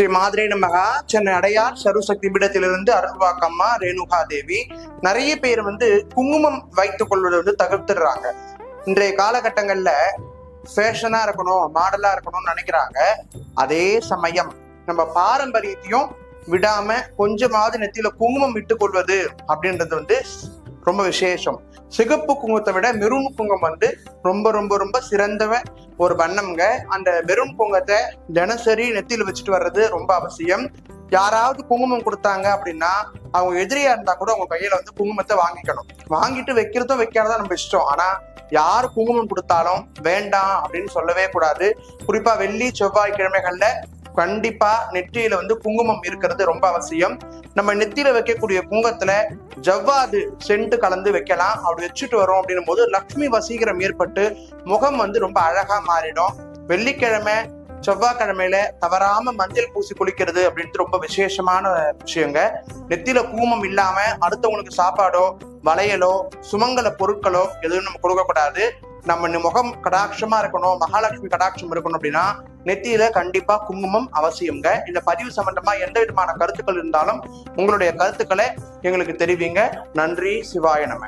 ஸ்ரீ மாதிரி நமகா. சென்னை அடையார் சர்வசக்தி பீடத்திலிருந்து அருள்வாக்கம்மா ரேணுகா தேவி. நிறைய பேர் குங்குமம் வைத்துக் கொள்வதை தவிர்த்துடுறாங்க. இன்றைய காலகட்டங்கள்ல ஃபேஷனா இருக்கணும், மாடலா இருக்கணும்னு நினைக்கிறாங்க. அதே சமயம் நம்ம பாரம்பரியத்தையும் விடாம கொஞ்சமாவது நெத்தியில குங்குமம் விட்டுக் கொள்வது அப்படின்றது ரொம்ப விசேஷம். சிகப்பு குங்குமத்தை விட மெரூன் குங்குமம் ரொம்ப ரொம்ப ரொம்ப சிறந்த ஒரு வண்ணம்ங்க. அந்த மெரூன் குங்குமத்தை தினசரி நெத்தியில வச்சுட்டு வர்றது ரொம்ப அவசியம். யாராவது குங்குமம் கொடுத்தாங்க அப்படின்னா அவங்க எதிரியா இருந்தா கூட அவங்க கையில குங்குமத்தை வாங்கிக்கணும். வாங்கிட்டு வைக்கிறதும் வைக்காததான் நம்ம இஷ்டம். ஆனா யாரு குங்குமம் கொடுத்தாலும் வேண்டாம் அப்படின்னு சொல்லவே கூடாது. குறிப்பா வெள்ளி செவ்வாய்க்கிழமைகள்ல கண்டிப்பா நெற்றியில குங்குமம் இருக்கிறது ரொம்ப அவசியம். நம்ம நெத்தியில வைக்கக்கூடிய குங்குமத்துல ஜவ்வாது சென்ட் கலந்து வைக்கலாம். அப்படி வச்சுட்டு வரோம் அப்படின்னும் போது லக்ஷ்மி வசீகரம் ஏற்பட்டு முகம் ரொம்ப அழகா மாறிடும். வெள்ளிக்கிழமை செவ்வாய்க்கிழமையில தவறாம மஞ்சள் பூசி குளிக்கிறது அப்படின்ட்டு ரொம்ப விசேஷமான விஷயங்க. நெத்தியில குங்குமம் இல்லாம அடுத்தவங்களுக்கு சாப்பாடோ வளையலோ சுமங்கல பொருட்களோ எதுவும் நம்ம கொடுக்க கூடாது. நம்ம முகம் கடாட்சமா இருக்கணும், மகாலட்சுமி கடாட்சம் இருக்கணும் அப்படின்னா நெத்தியில கண்டிப்பா குங்குமம் அவசியம்ங்க. இந்த பதிவு சம்பந்தமா எந்த விதமான கருத்துக்கள் இருந்தாலும் உங்களுடைய கருத்துக்களை எங்களுக்கு தெரிவிங்க. நன்றி. சிவாய நம.